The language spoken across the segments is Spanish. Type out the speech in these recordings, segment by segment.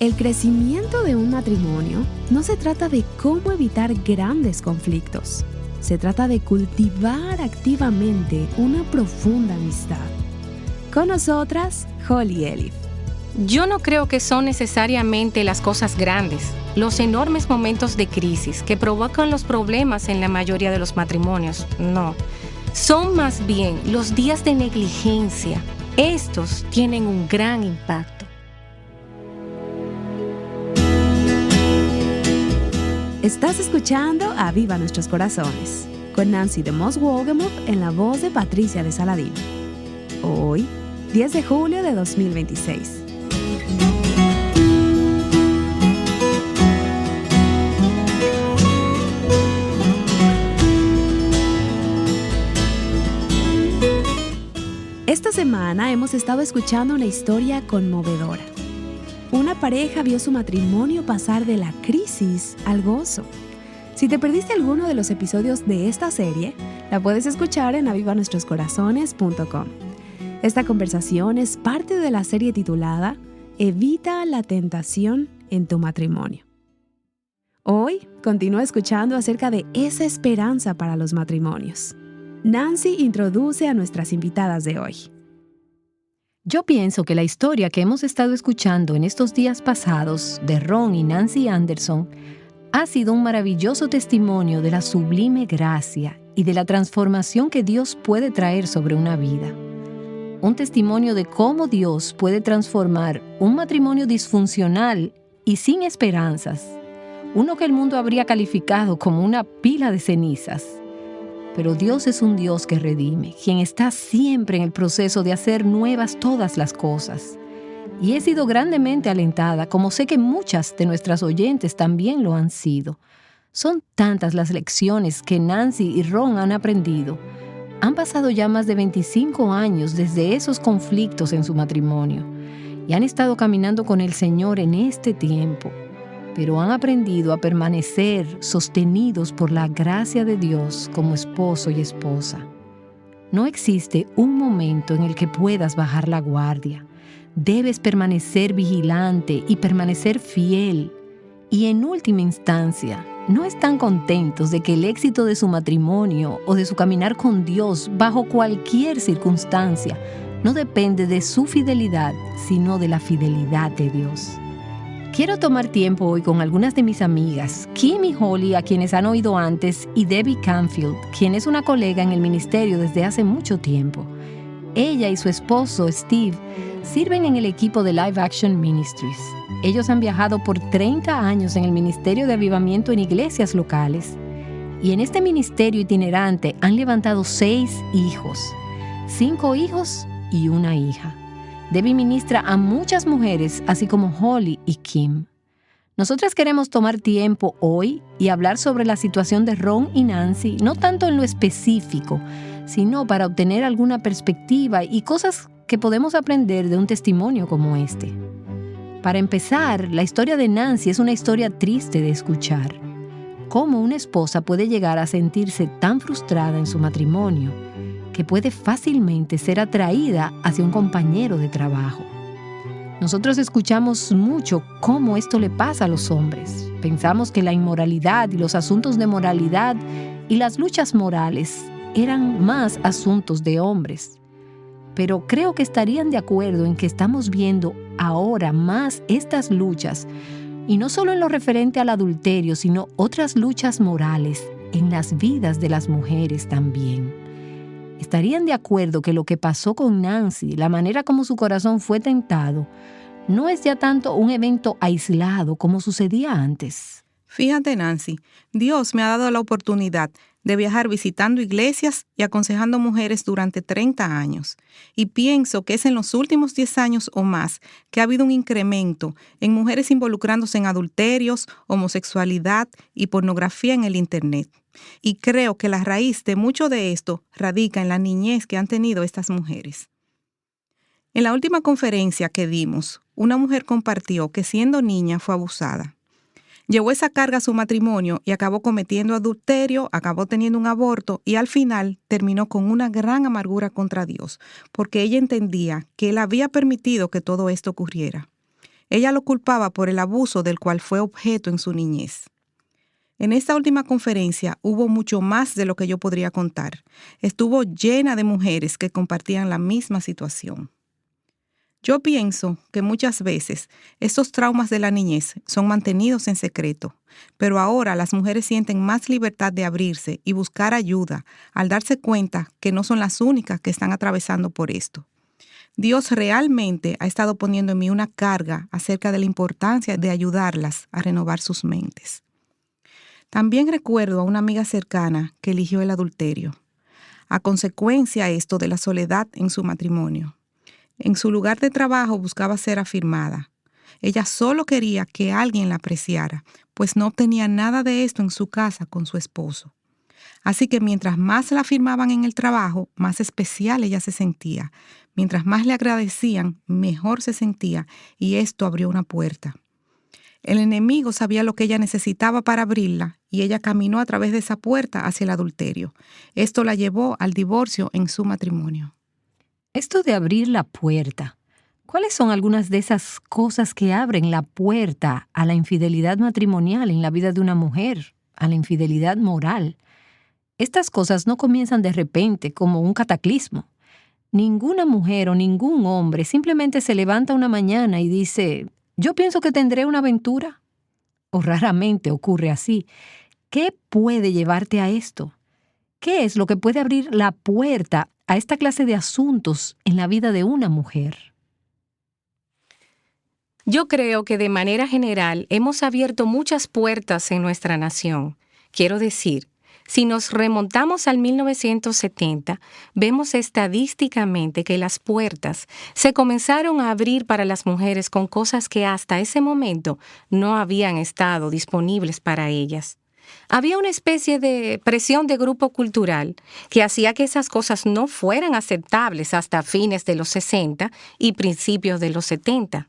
El crecimiento de un matrimonio no se trata de cómo evitar grandes conflictos. Se trata de cultivar activamente una profunda amistad. Con nosotras, Holly Elif. Yo no creo que son necesariamente las cosas grandes, los enormes momentos de crisis que provocan los problemas en la mayoría de los matrimonios. No, son más bien los días de negligencia. Estos tienen un gran impacto. Estás escuchando Aviva Nuestros Corazones, con Nancy de Moss Wogemuth en la voz de Patricia de Saladín. Hoy, 10 de julio de 2026. Esta semana hemos estado escuchando una historia conmovedora. Una pareja vio su matrimonio pasar de la crisis al gozo. Si te perdiste alguno de los episodios de esta serie, la puedes escuchar en avivanuestroscorazones.com. Esta conversación es parte de la serie titulada Evita la tentación en tu matrimonio. Hoy continúa escuchando acerca de esa esperanza para los matrimonios. Nancy introduce a nuestras invitadas de hoy. Yo pienso que la historia que hemos estado escuchando en estos días pasados de Ron y Nancy Anderson ha sido un maravilloso testimonio de la sublime gracia y de la transformación que Dios puede traer sobre una vida. Un testimonio de cómo Dios puede transformar un matrimonio disfuncional y sin esperanzas, uno que el mundo habría calificado como una pila de cenizas. Pero Dios es un Dios que redime, quien está siempre en el proceso de hacer nuevas todas las cosas. Y he sido grandemente alentada, como sé que muchas de nuestras oyentes también lo han sido. Son tantas las lecciones que Nancy y Ron han aprendido. Han pasado ya más de 25 años desde esos conflictos en su matrimonio y han estado caminando con el Señor en este tiempo. Pero han aprendido a permanecer sostenidos por la gracia de Dios como esposo y esposa. No existe un momento en el que puedas bajar la guardia. Debes permanecer vigilante y permanecer fiel. Y en última instancia, no están contentos de que el éxito de su matrimonio o de su caminar con Dios bajo cualquier circunstancia no depende de su fidelidad, sino de la fidelidad de Dios. Quiero tomar tiempo hoy con algunas de mis amigas, Kim y Holly, a quienes han oído antes, y Debbie Canfield, quien es una colega en el ministerio desde hace mucho tiempo. Ella y su esposo, Steve, sirven en el equipo de Live Action Ministries. Ellos han viajado por 30 años en el ministerio de avivamiento en iglesias locales. Y en este ministerio itinerante han levantado 6 hijos, 5 hijos y una hija. Debbie ministra a muchas mujeres, así como Holly y Kim. Nosotras queremos tomar tiempo hoy y hablar sobre la situación de Ron y Nancy, no tanto en lo específico, sino para obtener alguna perspectiva y cosas que podemos aprender de un testimonio como este. Para empezar, la historia de Nancy es una historia triste de escuchar. Cómo una esposa puede llegar a sentirse tan frustrada en su matrimonio que puede fácilmente ser atraída hacia un compañero de trabajo. Nosotros escuchamos mucho cómo esto le pasa a los hombres. Pensamos que la inmoralidad y los asuntos de moralidad y las luchas morales eran más asuntos de hombres. Pero creo que estarían de acuerdo en que estamos viendo ahora más estas luchas, y no solo en lo referente al adulterio, sino otras luchas morales en las vidas de las mujeres también. Estarían de acuerdo que lo que pasó con Nancy, la manera como su corazón fue tentado, no es ya tanto un evento aislado como sucedía antes. Fíjate, Nancy, Dios me ha dado la oportunidad de viajar visitando iglesias y aconsejando mujeres durante 30 años. Y pienso que es en los últimos 10 años o más que ha habido un incremento en mujeres involucrándose en adulterios, homosexualidad y pornografía en el Internet. Y creo que la raíz de mucho de esto radica en la niñez que han tenido estas mujeres. En la última conferencia que dimos, una mujer compartió que siendo niña fue abusada. Llevó esa carga a su matrimonio y acabó cometiendo adulterio, acabó teniendo un aborto y al final terminó con una gran amargura contra Dios, porque ella entendía que Él había permitido que todo esto ocurriera. Ella lo culpaba por el abuso del cual fue objeto en su niñez. En esta última conferencia hubo mucho más de lo que yo podría contar. Estuvo llena de mujeres que compartían la misma situación. Yo pienso que muchas veces estos traumas de la niñez son mantenidos en secreto, pero ahora las mujeres sienten más libertad de abrirse y buscar ayuda al darse cuenta que no son las únicas que están atravesando por esto. Dios realmente ha estado poniendo en mí una carga acerca de la importancia de ayudarlas a renovar sus mentes. También recuerdo a una amiga cercana que eligió el adulterio, a consecuencia esto de la soledad en su matrimonio. En su lugar de trabajo buscaba ser afirmada. Ella solo quería que alguien la apreciara, pues no obtenía nada de esto en su casa con su esposo. Así que mientras más la afirmaban en el trabajo, más especial ella se sentía. Mientras más le agradecían, mejor se sentía, y esto abrió una puerta. El enemigo sabía lo que ella necesitaba para abrirla, y ella caminó a través de esa puerta hacia el adulterio. Esto la llevó al divorcio en su matrimonio. Esto de abrir la puerta, ¿cuáles son algunas de esas cosas que abren la puerta a la infidelidad matrimonial en la vida de una mujer, a la infidelidad moral? Estas cosas no comienzan de repente como un cataclismo. Ninguna mujer o ningún hombre simplemente se levanta una mañana y dice, yo pienso que tendré una aventura. O raramente ocurre así. ¿Qué puede llevarte a esto? ¿Qué es lo que puede abrir la puerta a esta clase de asuntos en la vida de una mujer? Yo creo que de manera general hemos abierto muchas puertas en nuestra nación. Quiero decir, si nos remontamos al 1970, vemos estadísticamente que las puertas se comenzaron a abrir para las mujeres con cosas que hasta ese momento no habían estado disponibles para ellas. Había una especie de presión de grupo cultural que hacía que esas cosas no fueran aceptables hasta fines de los 60 y principios de los 70.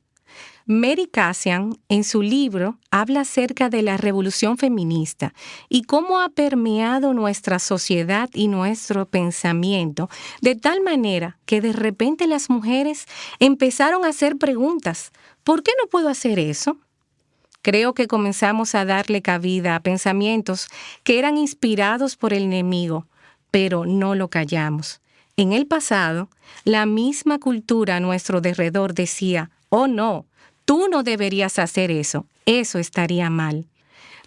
Mary Kasian, en su libro, habla acerca de la revolución feminista y cómo ha permeado nuestra sociedad y nuestro pensamiento de tal manera que de repente las mujeres empezaron a hacer preguntas. ¿Por qué no puedo hacer eso? Creo que comenzamos a darle cabida a pensamientos que eran inspirados por el enemigo, pero no lo callamos. En el pasado, la misma cultura a nuestro derredor decía, oh no, tú no deberías hacer eso estaría mal.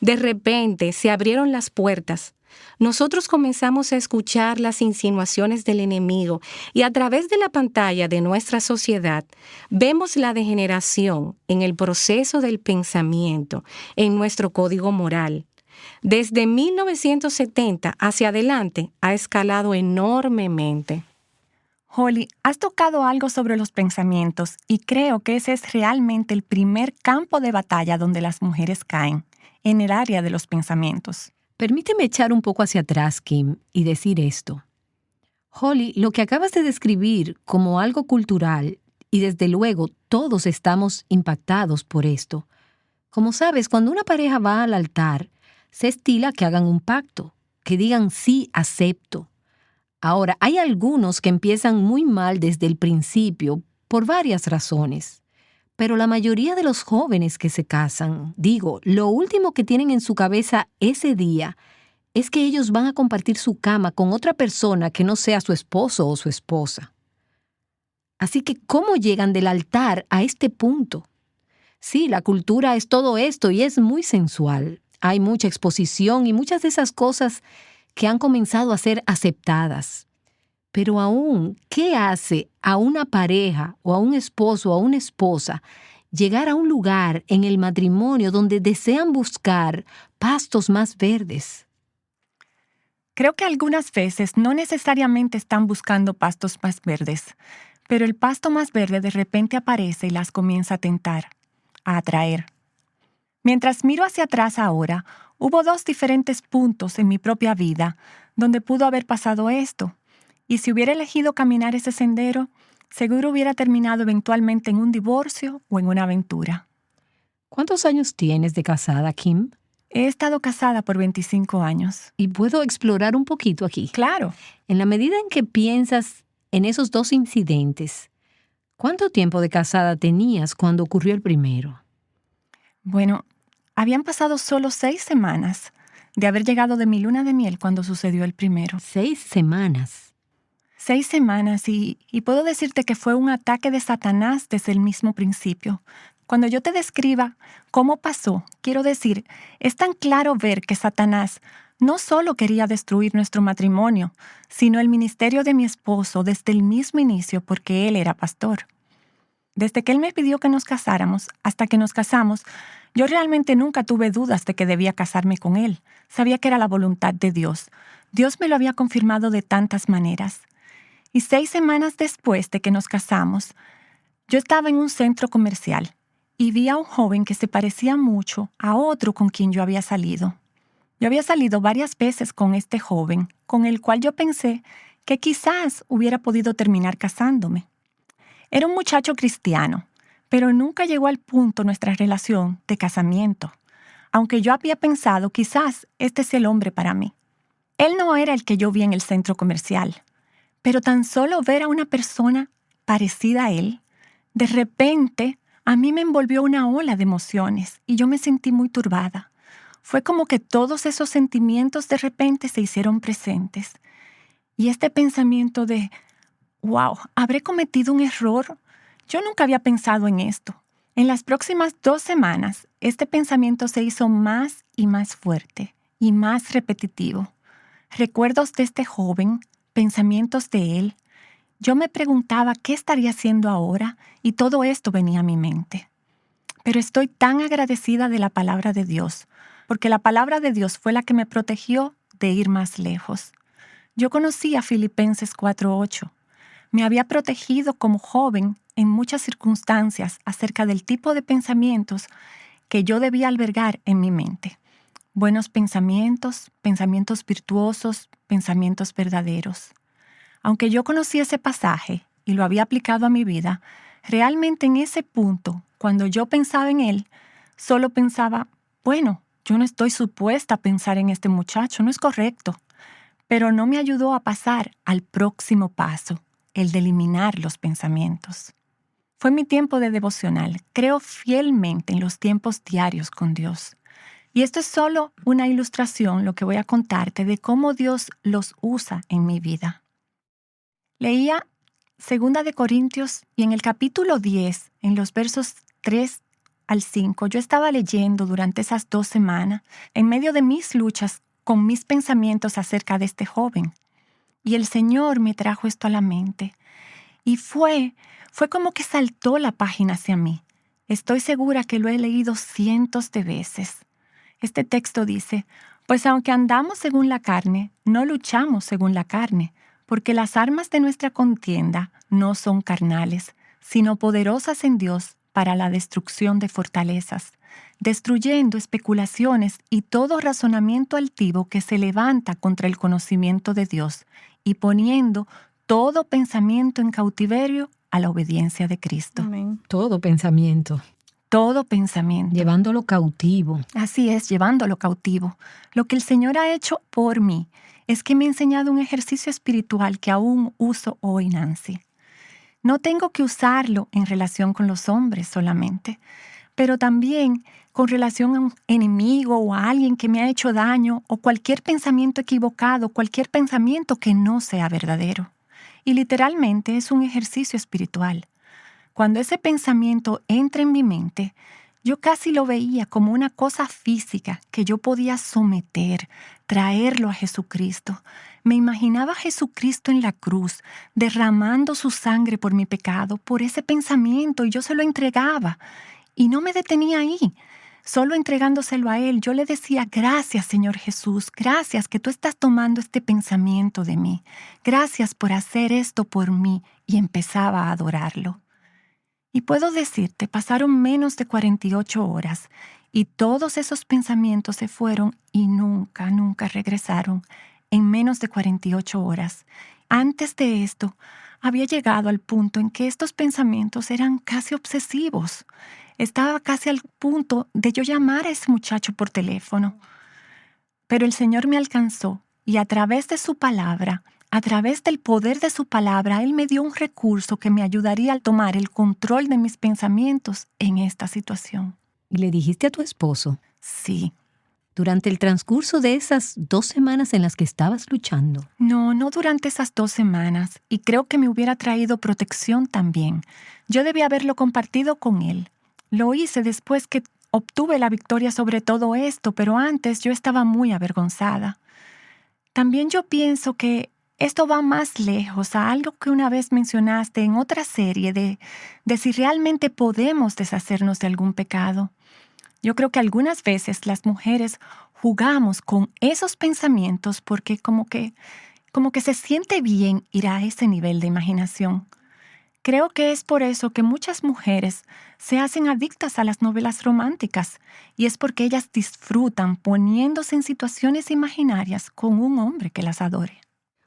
De repente se abrieron las puertas. Nosotros comenzamos a escuchar las insinuaciones del enemigo y a través de la pantalla de nuestra sociedad vemos la degeneración en el proceso del pensamiento, en nuestro código moral. Desde 1970 hacia adelante ha escalado enormemente. Holly, has tocado algo sobre los pensamientos y creo que ese es realmente el primer campo de batalla donde las mujeres caen, en el área de los pensamientos. Permíteme echar un poco hacia atrás, Kim, y decir esto. Holly, lo que acabas de describir como algo cultural, y desde luego todos estamos impactados por esto. Como sabes, cuando una pareja va al altar, se estila que hagan un pacto, que digan sí, acepto. Ahora, hay algunos que empiezan muy mal desde el principio por varias razones. Pero la mayoría de los jóvenes que se casan, lo último que tienen en su cabeza ese día es que ellos van a compartir su cama con otra persona que no sea su esposo o su esposa. Así que, ¿cómo llegan del altar a este punto? Sí, la cultura es todo esto y es muy sensual. Hay mucha exposición y muchas de esas cosas que han comenzado a ser aceptadas. Pero aún, ¿qué hace a una pareja o a un esposo o a una esposa llegar a un lugar en el matrimonio donde desean buscar pastos más verdes? Creo que algunas veces no necesariamente están buscando pastos más verdes, pero el pasto más verde de repente aparece y las comienza a tentar, a atraer. Mientras miro hacia atrás ahora, hubo 2 diferentes puntos en mi propia vida donde pudo haber pasado esto. Y si hubiera elegido caminar ese sendero, seguro hubiera terminado eventualmente en un divorcio o en una aventura. ¿Cuántos años tienes de casada, Kim? He estado casada por 25 años. ¿Y puedo explorar un poquito aquí? Claro. En la medida en que piensas en esos 2 incidentes, ¿Cuánto tiempo de casada tenías cuando ocurrió el primero? Bueno, habían pasado solo 6 semanas de haber llegado de mi luna de miel cuando sucedió el primero. 6 semanas. 6 semanas y puedo decirte que fue un ataque de Satanás desde el mismo principio. Cuando yo te describa cómo pasó, quiero decir, es tan claro ver que Satanás no solo quería destruir nuestro matrimonio, sino el ministerio de mi esposo desde el mismo inicio porque él era pastor. Desde que él me pidió que nos casáramos hasta que nos casamos, yo realmente nunca tuve dudas de que debía casarme con él. Sabía que era la voluntad de Dios. Dios me lo había confirmado de tantas maneras. Y 6 semanas después de que nos casamos, yo estaba en un centro comercial y vi a un joven que se parecía mucho a otro con quien yo había salido. Yo había salido varias veces con este joven, con el cual yo pensé que quizás hubiera podido terminar casándome. Era un muchacho cristiano, pero nunca llegó al punto nuestra relación de casamiento, aunque yo había pensado quizás este es el hombre para mí. Él no era el que yo vi en el centro comercial, pero tan solo ver a una persona parecida a él, de repente a mí me envolvió una ola de emociones y yo me sentí muy turbada. Fue como que todos esos sentimientos de repente se hicieron presentes. Y este pensamiento de, wow, ¿habré cometido un error? Yo nunca había pensado en esto. En las próximas 2 semanas, este pensamiento se hizo más y más fuerte y más repetitivo. Recuerdos de este joven, pensamientos de él. Yo me preguntaba qué estaría haciendo ahora y todo esto venía a mi mente. Pero estoy tan agradecida de la palabra de Dios, porque la palabra de Dios fue la que me protegió de ir más lejos. Yo conocí a Filipenses 4:8. Me había protegido como joven en muchas circunstancias acerca del tipo de pensamientos que yo debía albergar en mi mente. Buenos pensamientos, pensamientos virtuosos, pensamientos verdaderos. Aunque yo conocí ese pasaje y lo había aplicado a mi vida, realmente en ese punto, cuando yo pensaba en él, solo pensaba, bueno, yo no estoy supuesta a pensar en este muchacho, no es correcto. Pero no me ayudó a pasar al próximo paso, el de eliminar los pensamientos. Fue mi tiempo de devocional. Creo fielmente en los tiempos diarios con Dios. Y esto es solo una ilustración, lo que voy a contarte, de cómo Dios los usa en mi vida. Leía 2 Corintios y en el capítulo 10, en los versos 3 al 5, yo estaba leyendo durante esas 2 semanas, en medio de mis luchas con mis pensamientos acerca de este joven. Y el Señor me trajo esto a la mente. Y fue como que saltó la página hacia mí. Estoy segura que lo he leído cientos de veces. Este texto dice, pues aunque andamos según la carne, no luchamos según la carne, porque las armas de nuestra contienda no son carnales, sino poderosas en Dios para la destrucción de fortalezas, destruyendo especulaciones y todo razonamiento altivo que se levanta contra el conocimiento de Dios y poniendo todo pensamiento en cautiverio a la obediencia de Cristo. Amén. Todo pensamiento. Todo pensamiento. Llevándolo cautivo. Así es, llevándolo cautivo. Lo que el Señor ha hecho por mí es que me ha enseñado un ejercicio espiritual que aún uso hoy, Nancy. No tengo que usarlo en relación con los hombres solamente, pero también con relación a un enemigo o a alguien que me ha hecho daño o cualquier pensamiento equivocado, cualquier pensamiento que no sea verdadero. Y literalmente es un ejercicio espiritual. Cuando ese pensamiento entra en mi mente, yo casi lo veía como una cosa física que yo podía someter, traerlo a Jesucristo. Me imaginaba a Jesucristo en la cruz, derramando su sangre por mi pecado, por ese pensamiento, y yo se lo entregaba. Y no me detenía ahí, solo entregándoselo a Él. Yo le decía, gracias, Señor Jesús, gracias que tú estás tomando este pensamiento de mí. Gracias por hacer esto por mí. Y empezaba a adorarlo. Y puedo decirte, pasaron menos de 48 horas y todos esos pensamientos se fueron y nunca regresaron en menos de 48 horas. Antes de esto, había llegado al punto en que estos pensamientos eran casi obsesivos. Estaba casi al punto de yo llamar a ese muchacho por teléfono. Pero el Señor me alcanzó y a través de su palabra A través del poder de su palabra, Él me dio un recurso que me ayudaría a tomar el control de mis pensamientos en esta situación. ¿Y le dijiste a tu esposo? Sí. Durante el transcurso de esas 2 semanas en las que estabas luchando. No durante esas 2 semanas. Y creo que me hubiera traído protección también. Yo debía haberlo compartido con él. Lo hice después que obtuve la victoria sobre todo esto, pero antes yo estaba muy avergonzada. También yo pienso que esto va más lejos a algo que una vez mencionaste en otra serie de si realmente podemos deshacernos de algún pecado. Yo creo que algunas veces las mujeres jugamos con esos pensamientos porque como que se siente bien ir a ese nivel de imaginación. Creo que es por eso que muchas mujeres se hacen adictas a las novelas románticas y es porque ellas disfrutan poniéndose en situaciones imaginarias con un hombre que las adore.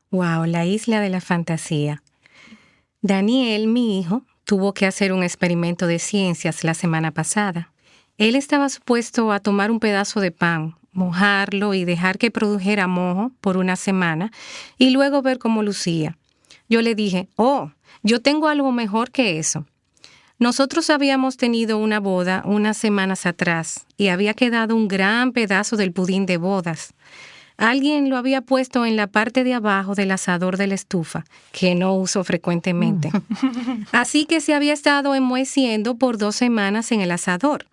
Wow, la isla de la fantasía. Daniel, mi hijo, tuvo que hacer un experimento de ciencias la semana pasada. Él estaba supuesto a tomar un pedazo de pan, mojarlo y dejar que produjera moho por una semana y luego ver cómo lucía. Yo le dije, yo tengo algo mejor que eso. Nosotros habíamos tenido una boda unas semanas atrás y había quedado un gran pedazo del pudín de bodas. Alguien lo había puesto en la parte de abajo del asador de la estufa, que no uso frecuentemente. Así que se había estado enmoheciendo por 2 semanas en el asador.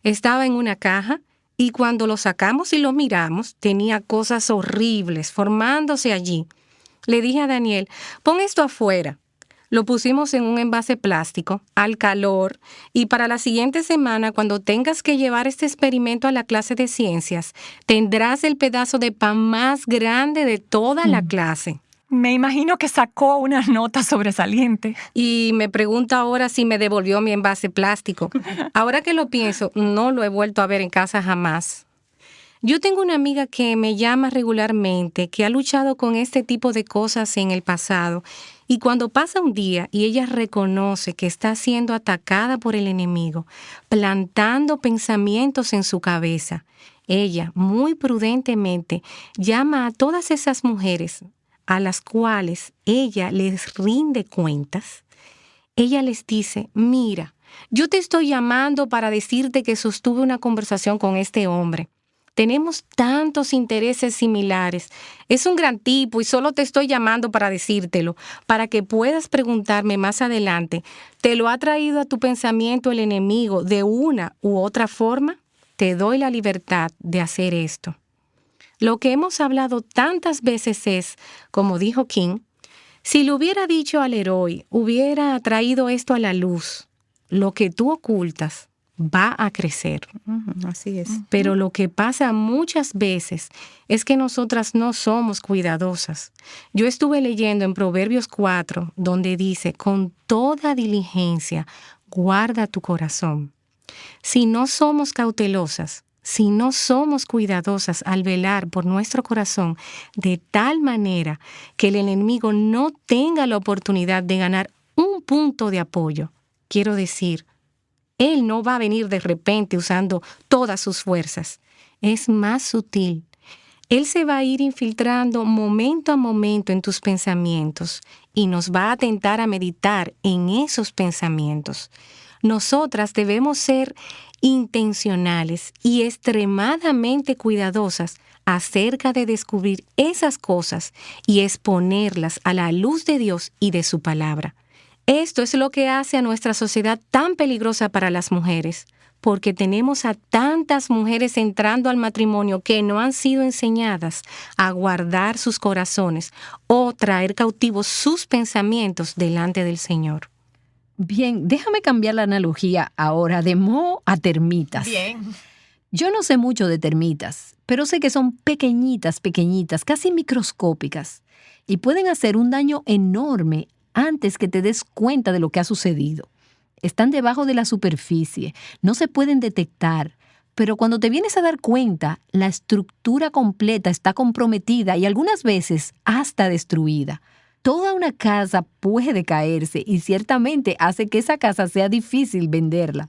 Estaba en una caja y cuando lo sacamos y lo miramos, tenía cosas horribles formándose allí. Le dije a Daniel, pon esto afuera. Lo pusimos en un envase plástico, al calor, y para la siguiente semana, cuando tengas que llevar este experimento a la clase de ciencias, tendrás el pedazo de pan más grande de toda la clase. Me imagino que sacó una nota sobresaliente. Y me pregunta ahora si me devolvió mi envase plástico. Ahora que lo pienso, no lo he vuelto a ver en casa jamás. Yo tengo una amiga que me llama regularmente, que ha luchado con este tipo de cosas en el pasado, y cuando pasa un día y ella reconoce que está siendo atacada por el enemigo, plantando pensamientos en su cabeza, ella, muy prudentemente, llama a todas esas mujeres a las cuales ella les rinde cuentas. Ella les dice, mira, yo te estoy llamando para decirte que sostuve una conversación con este hombre. Tenemos tantos intereses similares. Es un gran tipo y solo te estoy llamando para decírtelo, para que puedas preguntarme más adelante, ¿te lo ha traído a tu pensamiento el enemigo de una u otra forma? Te doy la libertad de hacer esto. Lo que hemos hablado tantas veces es, como dijo King, si le hubiera dicho al héroe, hubiera traído esto a la luz, lo que tú ocultas va a crecer. Así es. Pero lo que pasa muchas veces es que nosotras no somos cuidadosas. Yo estuve leyendo en Proverbios 4, donde dice, con toda diligencia, guarda tu corazón. Si no somos cautelosas, si no somos cuidadosas al velar por nuestro corazón de tal manera que el enemigo no tenga la oportunidad de ganar un punto de apoyo, quiero decir, él no va a venir de repente usando todas sus fuerzas. Es más sutil. Él se va a ir infiltrando momento a momento en tus pensamientos y nos va a tentar a meditar en esos pensamientos. Nosotras debemos ser intencionales y extremadamente cuidadosas acerca de descubrir esas cosas y exponerlas a la luz de Dios y de su palabra. Esto es lo que hace a nuestra sociedad tan peligrosa para las mujeres, porque tenemos a tantas mujeres entrando al matrimonio que no han sido enseñadas a guardar sus corazones o traer cautivos sus pensamientos delante del Señor. Bien, déjame cambiar la analogía ahora de moho a termitas. Bien. Yo no sé mucho de termitas, pero sé que son pequeñitas, casi microscópicas, y pueden hacer un daño enorme antes que te des cuenta de lo que ha sucedido. Están debajo de la superficie, no se pueden detectar, pero cuando te vienes a dar cuenta, la estructura completa está comprometida y algunas veces hasta destruida. Toda una casa puede caerse y ciertamente hace que esa casa sea difícil venderla.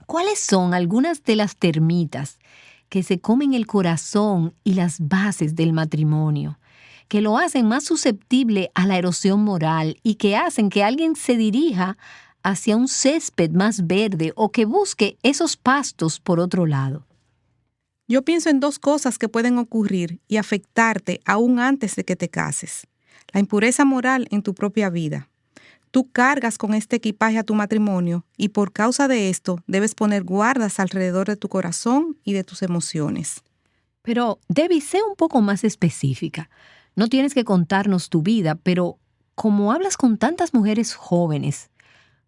¿Cuáles son algunas de las termitas que se comen el corazón y las bases del matrimonio? que lo hacen más susceptible a la erosión moral y que hacen que alguien se dirija hacia un césped más verde o que busque esos pastos por otro lado. Yo pienso en 2 cosas que pueden ocurrir y afectarte aún antes de que te cases. La impureza moral en tu propia vida. Tú cargas con este equipaje a tu matrimonio y por causa de esto debes poner guardas alrededor de tu corazón y de tus emociones. Pero, Debbie, sé un poco más específica. No tienes que contarnos tu vida, pero como hablas con tantas mujeres jóvenes,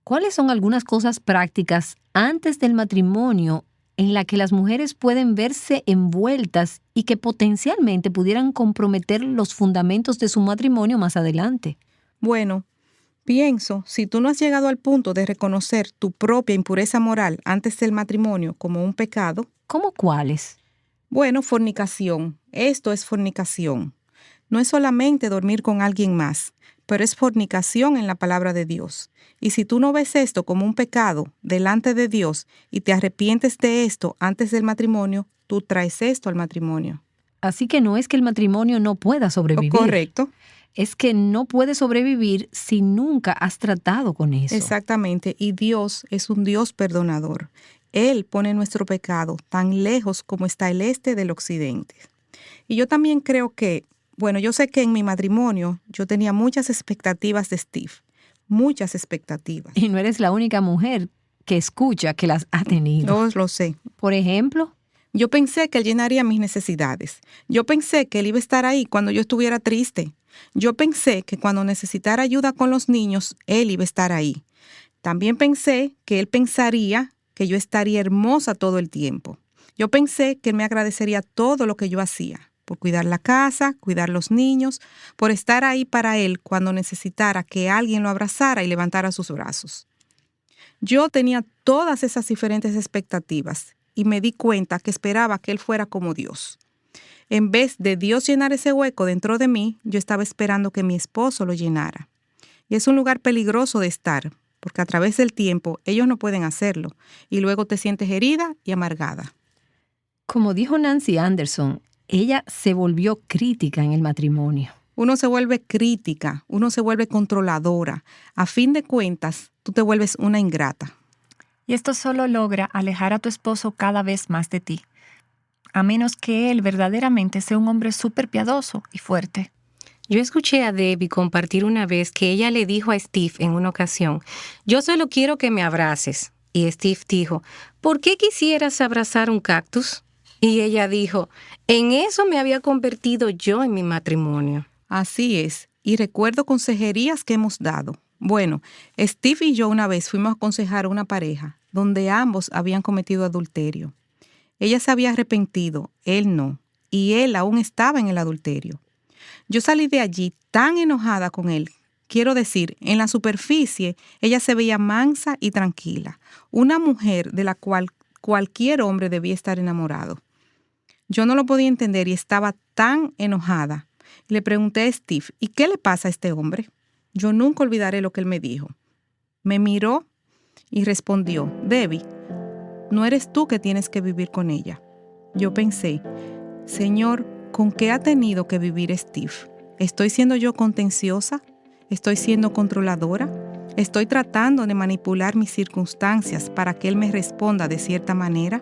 ¿cuáles son algunas cosas prácticas antes del matrimonio en la que las mujeres pueden verse envueltas y que potencialmente pudieran comprometer los fundamentos de su matrimonio más adelante? Bueno, pienso, si tú no has llegado al punto de reconocer tu propia impureza moral antes del matrimonio como un pecado. ¿Cómo cuáles? Bueno, fornicación. Esto es fornicación. No es solamente dormir con alguien más, pero es fornicación en la palabra de Dios. Y si tú no ves esto como un pecado delante de Dios y te arrepientes de esto antes del matrimonio, tú traes esto al matrimonio. Así que no es que el matrimonio no pueda sobrevivir. Correcto. Es que no puede sobrevivir si nunca has tratado con eso. Exactamente. Y Dios es un Dios perdonador. Él pone nuestro pecado tan lejos como está el este del occidente. Y yo también creo que, yo sé que en mi matrimonio yo tenía muchas expectativas de Steve. Muchas expectativas. Y no eres la única mujer que escucha que las ha tenido. Yo lo sé. Por ejemplo, yo pensé que él llenaría mis necesidades. Yo pensé que él iba a estar ahí cuando yo estuviera triste. Yo pensé que cuando necesitara ayuda con los niños, él iba a estar ahí. También pensé que él pensaría que yo estaría hermosa todo el tiempo. Yo pensé que él me agradecería todo lo que yo hacía, por cuidar la casa, cuidar los niños, por estar ahí para él cuando necesitara que alguien lo abrazara y levantara sus brazos. Yo tenía todas esas diferentes expectativas y me di cuenta que esperaba que él fuera como Dios. En vez de Dios llenar ese hueco dentro de mí, yo estaba esperando que mi esposo lo llenara. Y es un lugar peligroso de estar, porque a través del tiempo ellos no pueden hacerlo y luego te sientes herida y amargada. Como dijo Nancy Anderson, ella se volvió crítica en el matrimonio. Uno se vuelve crítica, uno se vuelve controladora. A fin de cuentas, tú te vuelves una ingrata. Y esto solo logra alejar a tu esposo cada vez más de ti, a menos que él verdaderamente sea un hombre súper piadoso y fuerte. Yo escuché a Debbie compartir una vez que ella le dijo a Steve en una ocasión, yo solo quiero que me abraces. Y Steve dijo, ¿por qué quisieras abrazar un cactus? Y ella dijo, en eso me había convertido yo en mi matrimonio. Así es, y recuerdo consejerías que hemos dado. Bueno, Steve y yo una vez fuimos a aconsejar a una pareja donde ambos habían cometido adulterio. Ella se había arrepentido, él no, y él aún estaba en el adulterio. Yo salí de allí tan enojada con él. Quiero decir, en la superficie, ella se veía mansa y tranquila, una mujer de la cual cualquier hombre debía estar enamorado. Yo no lo podía entender y estaba tan enojada. Le pregunté a Steve, ¿y qué le pasa a este hombre? Yo nunca olvidaré lo que él me dijo. Me miró y respondió, Debbie, no eres tú que tienes que vivir con ella. Yo pensé, Señor, ¿con qué ha tenido que vivir Steve? ¿Estoy siendo yo contenciosa? ¿Estoy siendo controladora? ¿Estoy tratando de manipular mis circunstancias para que él me responda de cierta manera?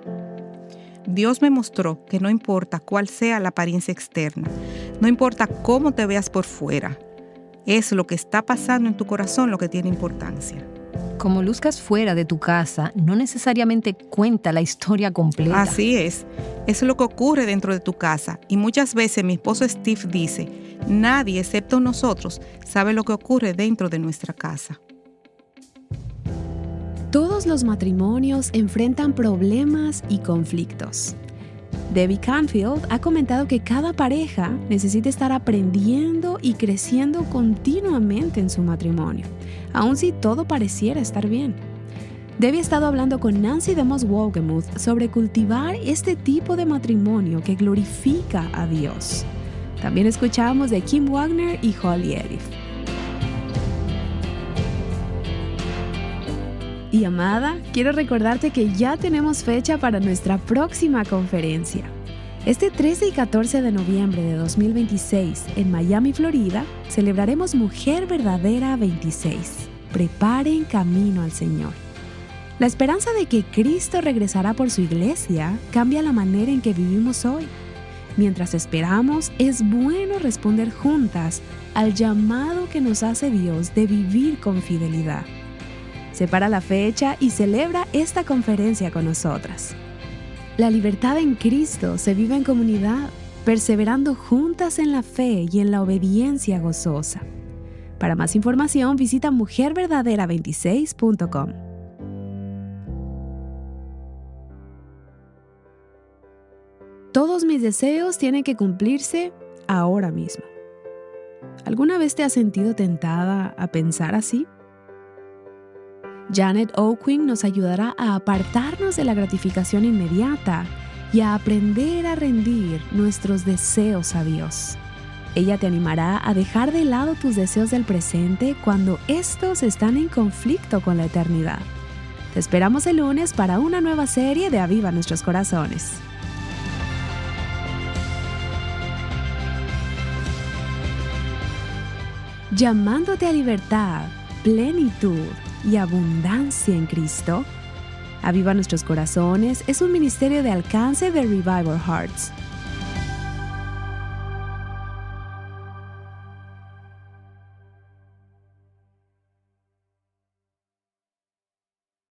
Dios me mostró que no importa cuál sea la apariencia externa, no importa cómo te veas por fuera, es lo que está pasando en tu corazón lo que tiene importancia. Como luzcas fuera de tu casa, no necesariamente cuenta la historia completa. Así es lo que ocurre dentro de tu casa. Y muchas veces mi esposo Steve dice, nadie excepto nosotros sabe lo que ocurre dentro de nuestra casa. Todos los matrimonios enfrentan problemas y conflictos. Debbie Canfield ha comentado que cada pareja necesita estar aprendiendo y creciendo continuamente en su matrimonio, aun si todo pareciera estar bien. Debbie ha estado hablando con Nancy DeMoss Wolgemuth sobre cultivar este tipo de matrimonio que glorifica a Dios. También escuchamos de Kim Wagner y Holly Edith. Y amada, quiero recordarte que ya tenemos fecha para nuestra próxima conferencia. Este 13 y 14 de noviembre de 2026 en Miami, Florida, celebraremos Mujer Verdadera 26. Preparen camino al Señor. La esperanza de que Cristo regresará por su iglesia cambia la manera en que vivimos hoy. Mientras esperamos, es bueno responder juntas al llamado que nos hace Dios de vivir con fidelidad. Separa la fecha y celebra esta conferencia con nosotras. La libertad en Cristo se vive en comunidad, perseverando juntas en la fe y en la obediencia gozosa. Para más información, visita mujerverdadera26.com. Todos mis deseos tienen que cumplirse ahora mismo. ¿Alguna vez te has sentido tentada a pensar así? Janet Oakwing nos ayudará a apartarnos de la gratificación inmediata y a aprender a rendir nuestros deseos a Dios. Ella te animará a dejar de lado tus deseos del presente cuando estos están en conflicto con la eternidad. Te esperamos el lunes para una nueva serie de Aviva Nuestros Corazones. Llamándote a libertad, plenitud y abundancia en Cristo. Aviva Nuestros Corazones es un ministerio de alcance de Revival Hearts.